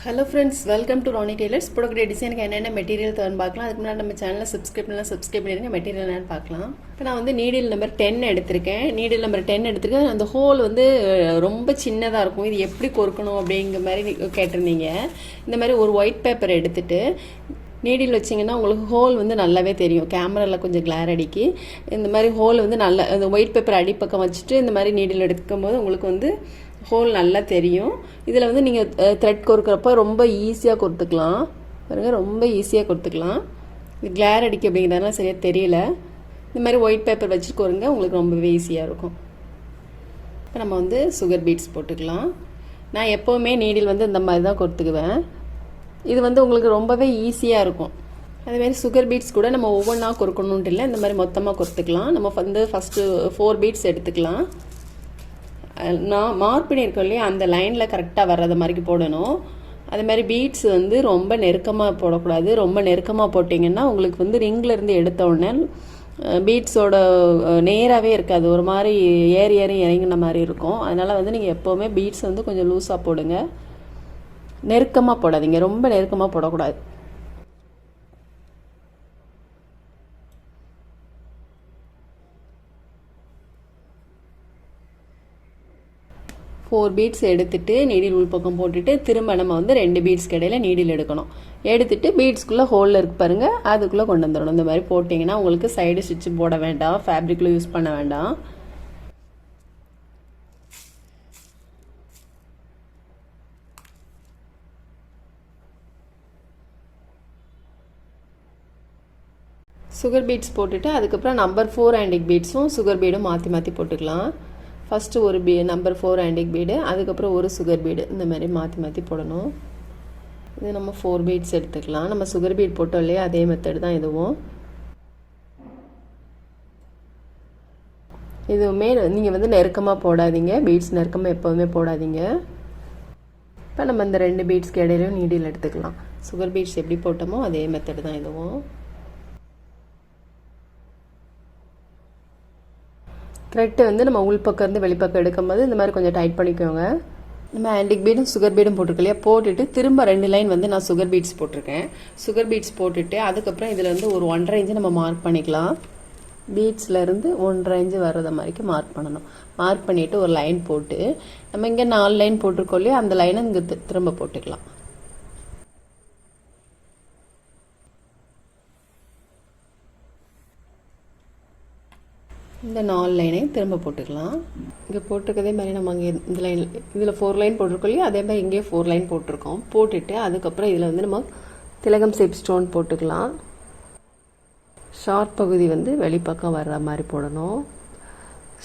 Hello friends, welcome to Rani Tailors. போடக்கூடிய டிசைனுக்கு என்னென்ன மெட்டீரியல் தரன்னு பார்க்கலாம். அதுக்கு முன்னாடி நம்ம சேனலை சப்ஸ்கிரைப் பண்ணிடுங்க. மெட்டீரியல் என்னென்னு பார்க்கலாம். இப்போ நான் வந்து நீடில் நம்பர் 10 எடுத்திருக்கேன். நீடில் நம்பர் 10 எடுத்திருக்கேன். அந்த ஹோல் வந்து ரொம்ப சின்னதாக இருக்கும். இது எப்படி கொறுக்கணும் அப்படிங்கிற மாதிரி கேட்டிருந்தீங்க. இந்த மாதிரி ஒரு ஒயிட் பேப்பர் எடுத்துகிட்டு நீடில் வச்சிங்கன்னா உங்களுக்கு ஹோல் வந்து நல்லாவே தெரியும். கேமராவில் கொஞ்சம் கிளார் அடிக்கி இந்த மாதிரி ஹோல் வந்து நல்லா அந்த ஒயிட் பேப்பர் அடிப்பக்கம் வச்சுட்டு இந்த மாதிரி நீடில் எடுக்கும்போது உங்களுக்கு வந்து ஹோல் நல்லா தெரியும். இதில் வந்து நீங்கள் த்ரெட் கொறுக்கிறப்ப ரொம்ப ஈஸியாக கொடுத்துக்கலாம். பாருங்கள், ரொம்ப ஈஸியாக கொடுத்துக்கலாம். இது கிளார் அடிக்க அப்படிங்கிறதுனால சரியாக தெரியல. இந்த மாதிரி ஒயிட் பேப்பர் வச்சு கொறுங்க, உங்களுக்கு ரொம்பவே ஈஸியாக இருக்கும். இப்போ நம்ம வந்து சுகர் பீட்ஸ் போட்டுக்கலாம். நான் எப்போவுமே நீடில் வந்து இந்த மாதிரி தான் கொடுத்துக்குவேன். இது வந்து உங்களுக்கு ரொம்பவே ஈஸியாக இருக்கும். அதேமாதிரி சுகர் பீட்ஸ் கூட நம்ம ஒவ்வொன்றா கொறுக்கணுன்ட்டு இல்லை, இந்த மாதிரி மொத்தமாக கொடுத்துக்கலாம். நம்ம வந்து ஃபஸ்ட்டு 4 பீட்ஸ் எடுத்துக்கலாம். நான் மார்க் பண்ணியிருக்கோம் இல்லையா, அந்த லைனில் கரெக்டாக வர்றது மாதிரி போடணும். அதே மாதிரி பீட்ஸ் வந்து ரொம்ப நெருக்கமாக போடக்கூடாது. ரொம்ப நெருக்கமாக போட்டிங்கன்னா உங்களுக்கு வந்து ரிங்லேருந்து எடுத்த உடனே பீட்ஸோட நேராகவே இருக்காது, ஒரு மாதிரி ஏறி இறங்கின மாதிரி இருக்கும். அதனால் வந்து நீங்கள் எப்போவுமே பீட்ஸ் வந்து கொஞ்சம் லூஸாக போடுங்க. நெருக்கமாக போடாதீங்க, ரொம்ப நெருக்கமாக போடக்கூடாது. ஃபோர் பீட்ஸ் எடுத்துகிட்டு நீடில் உள்பக்கம் போட்டுட்டு திரும்ப நம்ம வந்து 2 பீட்ஸ்க்கு இடையில நீடில் எடுக்கணும். எடுத்துகிட்டு பீட்ஸ்குள்ளே ஹோலில் இருக்கு பாருங்கள், அதுக்குள்ளே கொண்டு வந்துடணும். இந்த மாதிரி போட்டிங்கன்னா உங்களுக்கு சைடு ஸ்டிச்சு போட வேண்டாம், ஃபேப்ரிக்கில் யூஸ் பண்ண வேண்டாம். சுகர் பீட்ஸ் போட்டுட்டு அதுக்கப்புறம் நம்பர் 4 ஆண்டிக் பீட்ஸும் சுகர் பீடும் மாற்றி போட்டுக்கலாம். ஃபஸ்ட்டு ஒரு நம்பர் 4 ஆண்டிக் பீடு, அதுக்கப்புறம் ஒரு சுகர் பீடு, இந்த மாதிரி மாற்றி போடணும். இது நம்ம 4 பீட்ஸ் எடுத்துக்கலாம். நம்ம சுகர் பீட் போட்டோம் இல்லையா, அதே மெத்தட் தான் இதுவும். இதுவுமே நீங்கள் வந்து நெருக்கமாக போடாதீங்க, பீட்ஸ் நெருக்கமாக எப்போவுமே போடாதீங்க. இப்போ நம்ம இந்த 2 பீட்ஸ்க்கு இடையிலையும் நீடில் எடுத்துக்கலாம். சுகர் பீட்ஸ் எப்படி போட்டோமோ அதே மெத்தட் தான் இதுவும். த்ரெட்டு வந்து நம்ம உள்பக்கம் இருந்து வெளிப்பக்கம் எடுக்கும்போது இந்த மாதிரி கொஞ்சம் டைட் பண்ணிக்கோங்க. நம்ம ஆண்டிக் பீடும் சுகர் பீடும் போட்டிருக்கோம் இல்லையா, போட்டுட்டு திரும்ப 2 லைன் வந்து நான் சுகர் பீட்ஸ் போட்டிருக்கேன். சுகர் பீட்ஸ் போட்டுட்டு அதுக்கப்புறம் இதில் வந்து ஒரு 1.5 இன்ச்சு நம்ம மார்க் பண்ணிக்கலாம். பீட்ஸ்லேருந்து 1.5 இன்ச்சு வர்றத மாதிரிக்கு மார்க் பண்ணணும். மார்க் பண்ணிவிட்டு ஒரு லைன் போட்டு நம்ம இங்கே 4 லைன் போட்டிருக்கோம் இல்லையா, அந்த லைனை இங்கே திரும்ப போட்டுக்கலாம். இந்த 4 லைனையும் திரும்ப போட்டுக்கலாம். இங்கே போட்டிருக்கதே மாதிரி நம்ம அங்கே இந்த லைன் இதில் 4 லைன் போட்டிருக்கோம் இல்லையா, அதே மாதிரி இங்கே 4 லைன் போட்டிருக்கோம். போட்டுட்டு அதுக்கப்புறம் இதில் வந்து நம்ம திலகம் ஷேப் ஸ்டோன் போட்டுக்கலாம். ஷார்ட் பகுதி வந்து வெளிப்பக்கம் வர்ற மாதிரி போடணும்.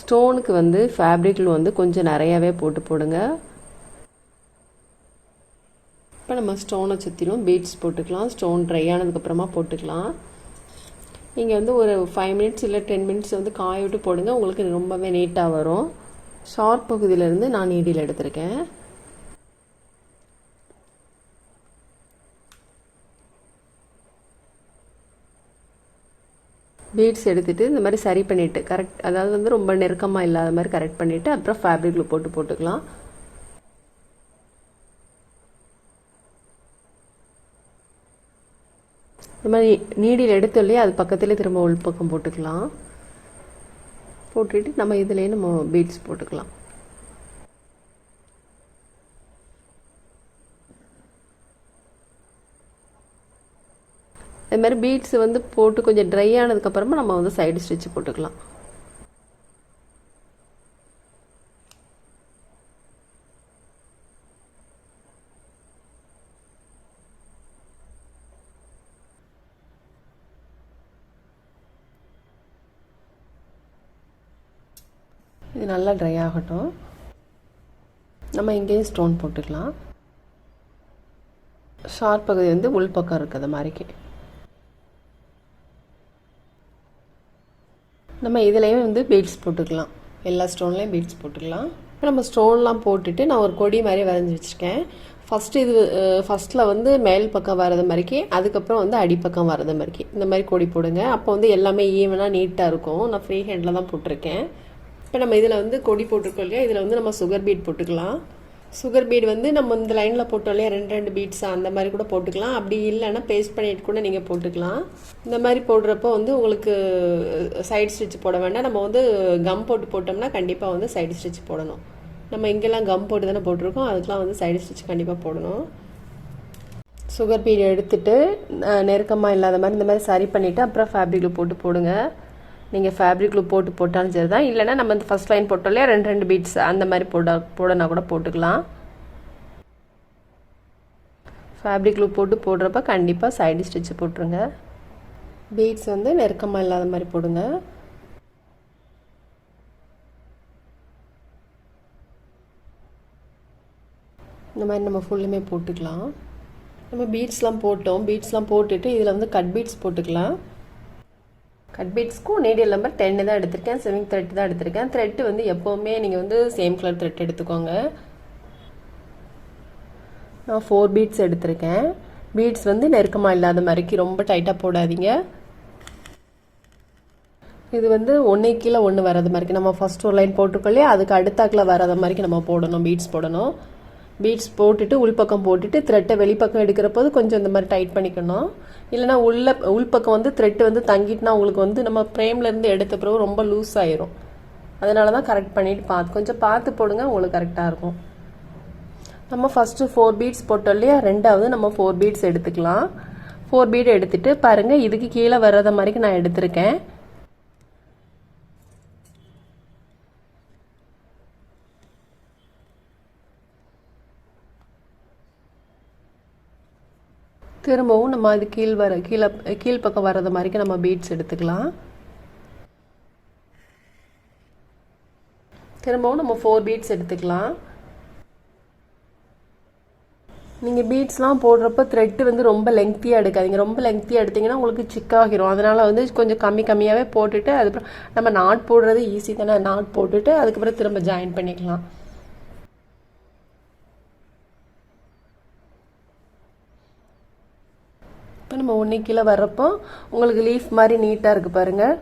ஸ்டோனுக்கு வந்து ஃபேப்ரிக்கில் வந்து கொஞ்சம் நிறையாவே போடுங்க. இப்போ நம்ம ஸ்டோனை சுற்றிலும் பீட்ஸ் போட்டுக்கலாம். ஸ்டோன் ட்ரை ஆனதுக்கப்புறமா போட்டுக்கலாம். நீங்கள் வந்து ஒரு 5 மினிட்ஸ் இல்லை 10 மினிட்ஸ் வந்து காய விட்டு போடுங்க, உங்களுக்கு ரொம்பவே நீட்டாக வரும். ஷார்ட் பகுதியிலேருந்து நான் நீடில் எடுத்திருக்கேன். பீட்ஸ் எடுத்துகிட்டு இந்த மாதிரி சரி பண்ணிவிட்டு கரெக்ட், அதாவது வந்து ரொம்ப நெருக்கமாக இல்லாத மாதிரி கரெக்ட் பண்ணிவிட்டு அப்புறம் ஃபேப்ரிக்கில் போட்டுக்கலாம். இந்த மாதிரி நீடில் எடுத்து இல்லையா, அது பக்கத்துலேயே திரும்ப உள்பக்கம் போட்டுக்கலாம். போட்டுட்டு நம்ம இதுலேயே நம்ம பீட்ஸ் போட்டுக்கலாம். இது மாதிரி பீட்ஸ் வந்து போட்டு கொஞ்சம் ட்ரை ஆனதுக்கப்புறமா நம்ம வந்து சைடு ஸ்டிச் போட்டுக்கலாம். இது நல்லா ட்ரை ஆகட்டும். நம்ம இங்கேயும் ஸ்டோன் போட்டுக்கலாம். ஷார்ப் பகுதி வந்து உள்பக்கம் இருக்கிறது மாதிரிக்கு நம்ம இதுலேயும் வந்து பீட்ஸ் போட்டுக்கலாம். எல்லா ஸ்டோன்லேயும் பீட்ஸ் போட்டுக்கலாம். இப்போ நம்ம ஸ்டோன்லாம் போட்டுட்டு நான் ஒரு கொடி மாதிரி வரைஞ்சி வச்சுருக்கேன். ஃபஸ்ட்டில் வந்து மேல் பக்கம் வர்றது மாதிரிக்கு, அதுக்கப்புறம் வந்து அடிப்பக்கம் வர்றது மாதிரிக்கு இந்த மாதிரி கொடி போடுங்க. அப்போ வந்து எல்லாமே ஈவனாக நீட்டாக இருக்கும். நான் ஃப்ரீ ஹேண்டில் தான் போட்டிருக்கேன். இப்போ நம்ம இதில் வந்து கொடி போட்டிருக்கோம் இல்லையா, இதில் வந்து நம்ம சுகர் பீட் போட்டுக்கலாம். சுகர் பீட் வந்து நம்ம இந்த லைனில் போட்டோம் இல்லையா, 2 பீட்ஸ் அந்த மாதிரி கூட போட்டுக்கலாம். அப்படி இல்லைன்னா பேஸ்ட் பண்ணிட்டு கூட நீங்கள் போட்டுக்கலாம். இந்த மாதிரி போடுறப்போ வந்து உங்களுக்கு சைட் ஸ்டிச் போட வேண்டாம். நம்ம வந்து கம் போட்டு போட்டோம்னா கண்டிப்பாக வந்து சைடு ஸ்டிச் போடணும். நம்ம இங்கெல்லாம் கம் போட்டு தானே போட்டிருக்கோம், அதுக்கெலாம் வந்து சைடு ஸ்டிச் கண்டிப்பாக போடணும். சுகர் பீட் எடுத்துகிட்டு நெருக்கமாக இல்லாத மாதிரி இந்த மாதிரி சரி பண்ணிவிட்டு அப்புறம் ஃபேப்ரிக்கில் போட்டு போடுங்க. நீங்கள் ஃபேப்ரிக்கில் போட்டாலும் சரி தான். இல்லைனா நம்ம இந்த ஃபஸ்ட் லைன் போட்டோம் இல்லையா, 2 பீட்ஸ் அந்த மாதிரி போடனா கூட போட்டுக்கலாம். ஃபேப்ரிக்கில் போடுறப்ப கண்டிப்பாக சைடு ஸ்டிச் போட்டுருங்க. பீட்ஸ் வந்து நெருக்கமாக இல்லாத மாதிரி போடுங்க. இந்த மாதிரி நம்ம ஃபுல்லுமே போட்டுக்கலாம். நம்ம பீட்ஸ்லாம் போட்டுட்டு இதில் வந்து கட் பீட்ஸ் போட்டுக்கலாம். கட் பீட்ஸ்க்கும் நீடில் நம்பர் 10 தான் எடுத்திருக்கேன். செவிங் த்ரெட் தான் எடுத்திருக்கேன். த்ரெட்டு வந்து எப்போவுமே நீங்கள் வந்து சேம் கலர் த்ரெட் எடுத்துக்கோங்க. நான் 4 பீட்ஸ் எடுத்திருக்கேன். பீட்ஸ் வந்து நெருக்கமாக இல்லாத மாதிரிக்கு ரொம்ப டைட்டாக போடாதீங்க. இது வந்து ஒன்று கீழே ஒன்று வராத மாதிரிக்கு நம்ம ஃபஸ்ட் ஒரு லைன் போட்டுக்கொள்ளே அதுக்கு அடுத்தாக்கில் வராத மாதிரிக்கு நம்ம போடணும். பீட்ஸ் போடணும். பீட்ஸ் போட்டுட்டு உள்பக்கம் போட்டுட்டு த்ரெட்டை வெளிப்பக்கம் எடுக்கிற போது கொஞ்சம் இந்த மாதிரி டைட் பண்ணிக்கணும். இல்லைனா உள்பக்கம் வந்து த்ரெட்டு வந்து தங்கிட்டுனா உங்களுக்கு வந்து நம்ம ஃப்ரேம்லேருந்து எடுத்த பிறகு ரொம்ப லூஸ் ஆயிரும். அதனால தான் கரெக்ட் பண்ணிவிட்டு கொஞ்சம் பார்த்து போடுங்க, உங்களுக்கு கரெக்டாக இருக்கும். நம்ம ஃபஸ்ட்டு 4 பீட்ஸ் போட்டோம் இல்லையா, ரெண்டாவது நம்ம 4 பீட்ஸ் எடுத்துக்கலாம். 4 பீட் எடுத்துகிட்டு பாருங்கள், இதுக்கு கீழே வர்றத மாதிரிக்கு நான் எடுத்திருக்கேன். திரும்பவும் நம்ம அது கீழ்ப்பக்கம் வர்றது மாதிரிக்கு நம்ம பீட்ஸ் எடுத்துக்கலாம். திரும்பவும் நம்ம 4 பீட்ஸ் எடுத்துக்கலாம். நீங்கள் பீட்ஸ்லாம் போடுறப்ப த்ரெட்டு வந்து ரொம்ப லெங்க்த்தியாக எடுக்காதீங்க. ரொம்ப லெங்க்த்தியாக எடுத்திங்கன்னா உங்களுக்கு சிக்காகிரும். அதனால் வந்து கொஞ்சம் கம்மியாகவே போட்டுட்டு அதுக்கப்புறம் நம்ம நாட் போடுறது ஈஸி தானே, நாட் போட்டுட்டு அதுக்கப்புறம் திரும்ப ஜாயின் பண்ணிக்கலாம். இப்போ நம்ம ஒன்று கீழே வர்றப்போ உங்களுக்கு லீஃப் மாதிரி நீட்டாக இருக்குது பாருங்கள்,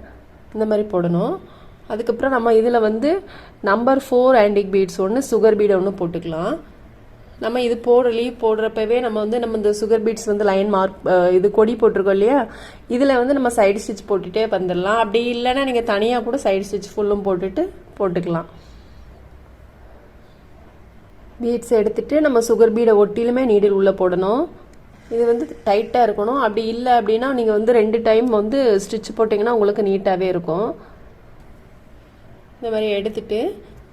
இந்த மாதிரி போடணும். அதுக்கப்புறம் நம்ம இதில் வந்து நம்பர் 4 ஆன்டிக் பீட்ஸ் ஒன்று, சுகர் பீடை ஒன்று போட்டுக்கலாம். நம்ம இது லீஃப் போடுறப்பவே நம்ம இந்த சுகர் பீட்ஸ் வந்து லைன் மார்க் இது கொடி போட்டிருக்கோம் இல்லையா, இதில் வந்து நம்ம சைடு ஸ்டிச் போட்டுகிட்டே வந்துடலாம். அப்படி இல்லைன்னா நீங்கள் தனியாக கூட சைடு ஸ்டிச் ஃபுல்லும் போட்டுக்கலாம். பீட்ஸ் எடுத்துகிட்டு நம்ம சுகர் பீடை ஒட்டிலுமே நீடில் உள்ளே போடணும். இது வந்து டைட்டாக இருக்கணும். அப்படி இல்லை அப்படின்னா நீங்கள் வந்து 2 டைம் வந்து ஸ்டிச் போட்டிங்கன்னா உங்களுக்கு நீட்டாகவே இருக்கும். இந்த மாதிரி எடுத்துகிட்டு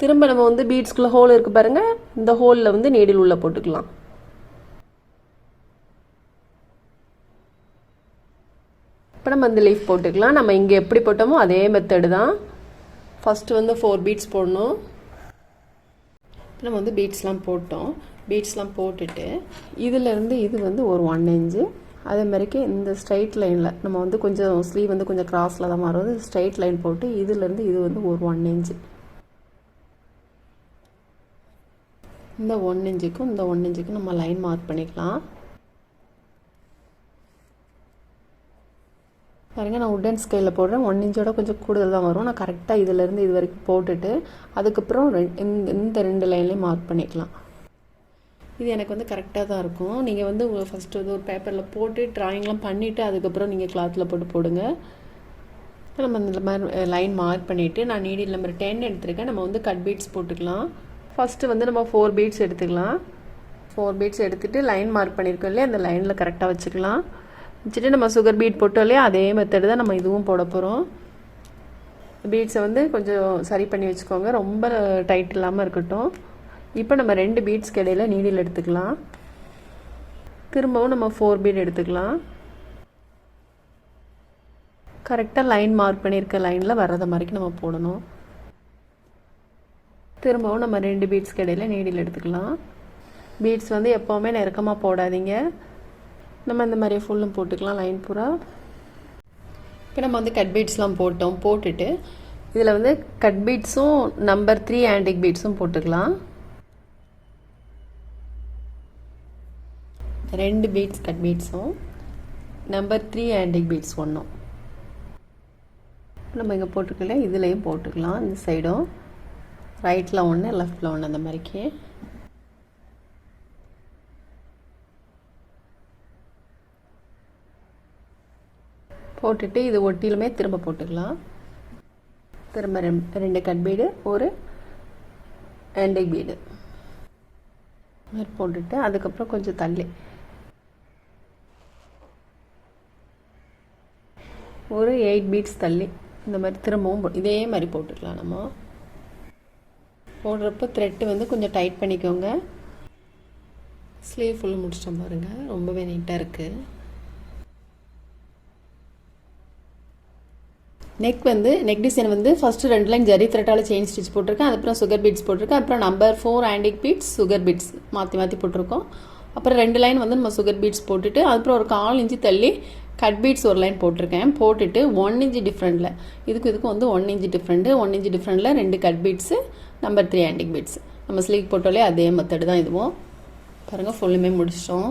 திரும்ப நம்ம வந்து பீட்ஸ்குள்ளே ஹோல் இருக்குது பாருங்கள், இந்த ஹோலில் வந்து நீடில் உள்ளே போட்டுக்கலாம். இப்போ நம்ம இந்த லீஃப் போட்டுக்கலாம். நம்ம இங்கே எப்படி போட்டோமோ அதே மெத்தடு தான். ஃபஸ்ட்டு வந்து 4 பீட்ஸ் போடணும். நம்ம வந்து பீட்ஸ்லாம் போட்டுட்டு இதிலேருந்து இது வந்து ஒரு 1 இன்ச்சு, அதே மாதிரிக்கு இந்த ஸ்ட்ரைட் லைனில் நம்ம வந்து கொஞ்சம் ஸ்லீவ் வந்து கொஞ்சம் கிராஸில் தான் மாறுவது, ஸ்ட்ரைட் லைன் போட்டு இதிலேருந்து இது வந்து ஒரு 1 இன்ச்சு. இந்த 1 இன்ச்சுக்கும் இந்த 1 இன்ச்சுக்கும் நம்ம லைன் மார்க் பண்ணிக்கலாம். பாருங்கள், நான் உட்டன் ஸ்கேலில் போடுறேன். 1 இன்ச்சோட கொஞ்சம் கூடுதல் தான் வரும். நான் கரெக்டாக இதிலேருந்து இது வரைக்கும் போட்டுட்டு அதுக்கப்புறம் இந்த 2 லைன்லேயும் மார்க் பண்ணிக்கலாம். இது எனக்கு வந்து கரெக்டாக தான் இருக்கும். நீங்கள் வந்து ஃபஸ்ட்டு வந்து ஒரு பேப்பரில் போட்டு ட்ராயிங்லாம் பண்ணிவிட்டு அதுக்கப்புறம் நீங்கள் கிளாத்தில் போடுங்க. நம்ம இந்த மாதிரி லைன் மார்க் பண்ணிவிட்டு நான் நீடில் நம்பர் 10 எடுத்துருக்கேன். நம்ம வந்து கட் பீட்ஸ் போட்டுக்கலாம். ஃபஸ்ட்டு வந்து நம்ம 4 பீட்ஸ் எடுத்துக்கலாம். 4 பீட்ஸ் எடுத்துகிட்டு லைன் மார்க் பண்ணியிருக்கோம் இல்லையா, அந்த லைனில் கரெக்டாக வச்சுக்கலாம். வச்சுட்டு நம்ம சுகர் பீட் போட்டோம் இல்லையா, அதே மெத்தடு தான் நம்ம இதுவும் போட போகிறோம். பீட்ஸை வந்து கொஞ்சம் சரி பண்ணி வச்சுக்கோங்க, ரொம்ப டைட் இல்லாமல் இருக்கட்டும். இப்போ நம்ம 2 பீட்ஸ்க்கு இடையில நீடில் எடுத்துக்கலாம். திரும்பவும் நம்ம 4 பீட் எடுத்துக்கலாம். கரெக்டாக லைன் மார்க் பண்ணியிருக்க லைனில் வர்றத மாதிரிக்கு நம்ம போடணும். திரும்பவும் நம்ம 2 பீட்ஸ்க்கு இடையில நீடில் எடுத்துக்கலாம். பீட்ஸ் வந்து எப்போவுமே நெருக்கமாக போடாதீங்க. நம்ம இந்த மாதிரி ஃபுல்லும் போட்டுக்கலாம் லைன் பூரா. இப்போ நம்ம வந்து கட் பீட்ஸ்லாம் போட்டுட்டு இதில் வந்து கட் பீட்ஸும் நம்பர் 3 ஆன்டிக் பீட்ஸும் போட்டுக்கலாம். 2 பீட்ஸ் கட் பீட்ஸும் நம்பர் 3 ஆன்டிக் பீட்ஸ் ஒன்றும் நம்ம இங்கே போட்டுக்கல, இதுலேயும் போட்டுக்கலாம். இந்த சைடும் ரைட்டில் ஒன்று லெஃப்டில் ஒன்று அந்த மாதிரிக்கு. போட்டுட்டு இது ஒட்டிலுமே திரும்ப போட்டுக்கலாம். திரும்ப 2 கட் பீடு, ஒரு ஆன்டிக் பீடு மாதிரி போட்டுட்டு அதுக்கப்புறம் கொஞ்சம் தள்ளி ஒரு 8 பீட்ஸ் தள்ளி இந்த மாதிரி திரும்பவும் இதே மாதிரி போட்டுக்கலாம். நம்ம போடுறப்போ த்ரெட்டு வந்து கொஞ்சம் டைட் பண்ணிக்கோங்க. ஸ்லீவ் ஃபுல்லாக முடிச்சிட்டோம் பாருங்கள், ரொம்பவே நீட்டாக இருக்குது. நெக் டிசைன் வந்து ஃபஸ்ட்டு 2 லைன் ஜரி த்ரெட்டால் செயின் ஸ்டிச் போட்டிருக்கேன். அதுக்கப்புறம் சுகர் பீட்ஸ் போட்டிருக்கேன். அப்புறம் number 4 antique beads, sugar beads மாற்றி போட்டிருக்கோம். அப்புறம் 2 லைன் வந்து நம்ம சுகர் பீட்ஸ் போட்டுட்டு அதுக்கப்புறம் ஒரு 1/4 இன்ச்சு தள்ளி கட் பீட்ஸ் ஒரு லைன் போட்டிருக்கேன். போட்டுட்டு 1 இன்ச்சு டிஃப்ரெண்ட்டில் இதுக்கு வந்து 1 இன்ச்சு டிஃப்ரெண்ட்டு, 1 இன்ச்சு டிஃப்ரெண்ட்டில் 2 cut beads, number 3 antique beads. நம்ம ஸ்லீவ் போட்டாலே அதே மெத்தடு தான் இதுவும். பாருங்கள், ஃபுல்லுமே முடிச்சிட்டோம்.